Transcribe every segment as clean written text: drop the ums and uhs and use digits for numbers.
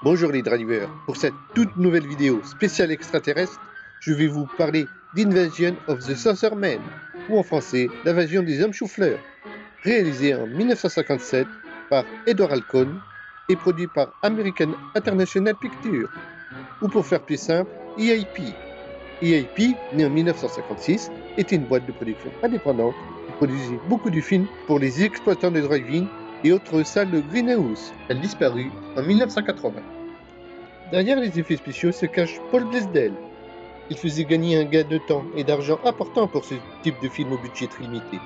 Bonjour les drivers, pour cette toute nouvelle vidéo spéciale extraterrestre, je vais vous parler d'Invasion of the Saucer Men, ou en français, l'invasion des hommes chou-fleurs, réalisé en 1957 par Edward Alcon et produit par American International Pictures, ou pour faire plus simple, EIP. EIP, né en 1956, était une boîte de production indépendante qui produisait beaucoup de films pour les exploitants de drive-in et autres salles de greenhouse. Elle disparut en 1980. Derrière les effets spéciaux se cache Paul Blaisdell. Il faisait gagner un gain de temps et d'argent important pour ce type de film au budget très limité.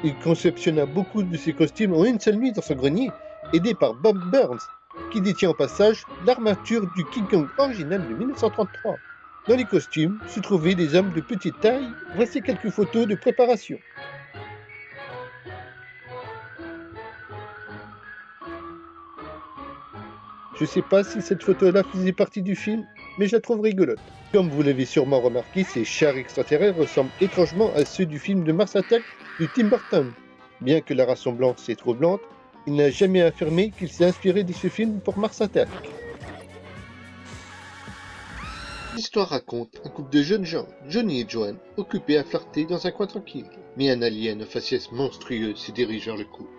Il conceptionna beaucoup de ses costumes en une seule nuit dans son grenier, aidé par Bob Burns, qui détient au passage l'armature du King Kong original de 1933. Dans les costumes se trouvaient des hommes de petite taille. Voici quelques photos de préparation. Je sais pas si cette photo-là faisait partie du film, mais je la trouve rigolote. Comme vous l'avez sûrement remarqué, ces chars extraterrestres ressemblent étrangement à ceux du film de Mars Attack de Tim Burton. Bien que la race semblante est troublante, il n'a jamais affirmé qu'il s'est inspiré de ce film pour Mars Attack. L'histoire raconte un couple de jeunes gens, Johnny et Joanne, occupés à flirter dans un coin tranquille. Mais un alien aux faciès monstrueuses se dirige vers le couple.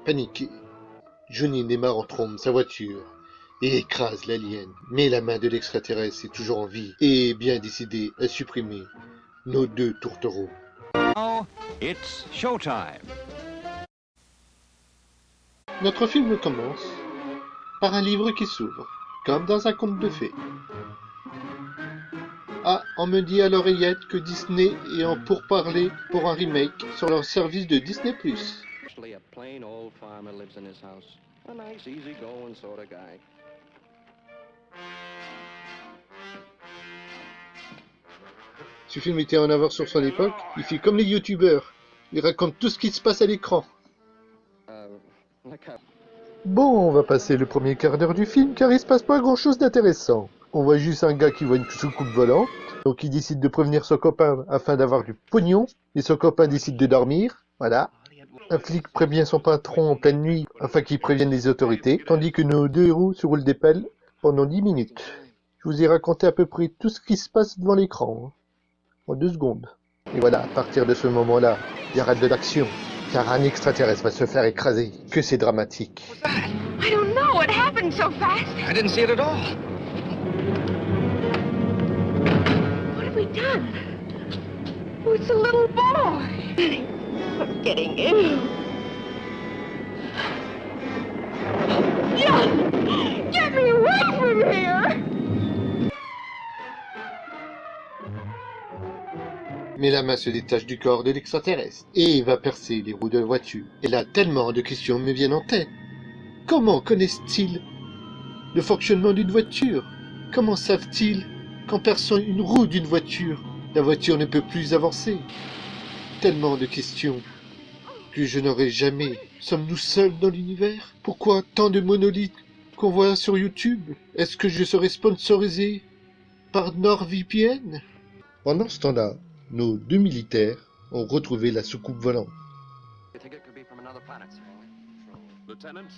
Paniqué, Johnny démarre en trombe sa voiture et écrase l'alien. Mais la main de l'extraterrestre est toujours en vie et bien décidée à supprimer nos deux tourtereaux. Now, it's showtime. Notre film commence par un livre qui s'ouvre, comme dans un conte de fées. Ah, on me dit à l'oreillette que Disney est en pourparlers pour un remake sur leur service de Disney+. Actually, a plain old farmer lives in his house. A nice, easy-going sort of guy. Ce film était en avance sur son époque. Il fait comme les youtubeurs. Il raconte tout ce qui se passe à l'écran. Bon, on va passer le premier quart d'heure du film car il se passe pas grand chose d'intéressant. On voit juste un gars qui voit une soucoupe volante. Donc il décide de prévenir son copain afin d'avoir du pognon. Et son copain décide de dormir. Voilà. Un flic prévient son patron en pleine nuit afin qu'il prévienne les autorités, tandis que nos deux héros se roulent des pelles pendant 10 minutes. Je vous ai raconté à peu près tout ce qui se passe devant l'écran, en 2 secondes. Et voilà, à partir de ce moment-là, il y aura de l'action, car un extraterrestre va se faire écraser. Que c'est dramatique. I don't know. It happened so fast. I didn't see it at all. What have we done? Oh, it's a little boy. I'm getting ill. Yeah! Get me away from here! Mais la main se détache du corps de l'extraterrestre et va percer les roues de la voiture. Et là, tellement de questions me viennent en tête. Comment connaissent-ils le fonctionnement d'une voiture? Comment savent-ils qu'en perçant une roue d'une voiture, la voiture ne peut plus avancer? Tellement de questions que je n'aurai jamais. Sommes-nous seuls dans l'univers? Pourquoi tant de monolithes qu'on voit sur YouTube? Est-ce que je serai sponsorisé par NordVPN? Pendant ce temps-là, nos deux militaires ont retrouvé la soucoupe volante. You think it could be from another planet, sir? Lieutenant,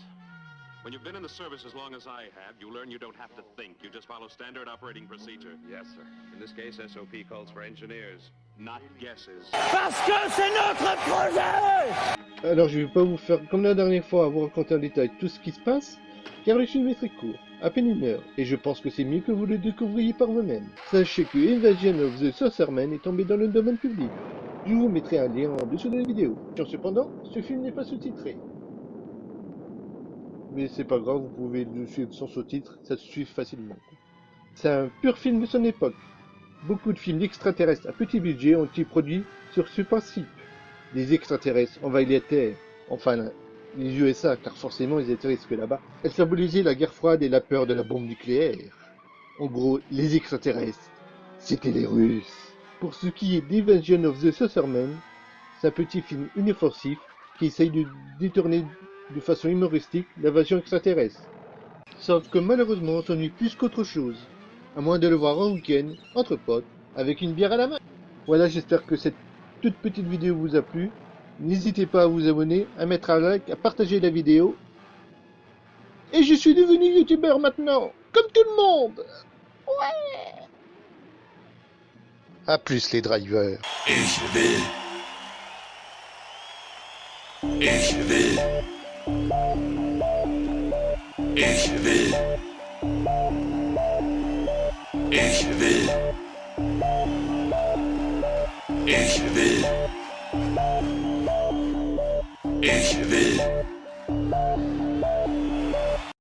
when you've been in the service as long as I have, you learn you don't have to think. You just follow standard operating procedure. Yes, sir. In this case, SOP calls for engineers, Not guesses. Alors je vais pas vous faire comme la dernière fois, vous raconter en détail tout ce qui se passe, car le film est très court, à peine 1 heure, et je pense que c'est mieux que vous le découvriez par vous-même. Sachez que Invasion of the Saucer Men est tombé dans le domaine public. Je vous mettrai un lien en dessous de la vidéo. Cependant, ce film n'est pas sous-titré. Mais c'est pas grave, vous pouvez le suivre sans sous-titres, ça se suit facilement. C'est un pur film de son époque. Beaucoup de films d'extraterrestres à petit budget ont été produits sur ce principe. Les extraterrestres envahissent la Terre, enfin les USA, car forcément ils atterrissent que là-bas. Elles symbolisaient la guerre froide et la peur de la bombe nucléaire. En gros, les extraterrestres, c'était les Russes. Pour ce qui est d'Invasion of the Saucer Men, c'est un petit film inoffensif qui essaye de détourner de façon humoristique l'invasion extraterrestre. Sauf que malheureusement on s'ennuie plus qu'autre chose. À moins de le voir en week-end, entre potes, avec une bière à la main. Voilà, j'espère que cette toute petite vidéo vous a plu. N'hésitez pas à vous abonner, à mettre un like, à partager la vidéo. Et je suis devenu youtubeur maintenant, comme tout le monde. Ouais. À plus les drivers. Ich will. Ich will. Ich will. Ich will. Ich will. Ich will.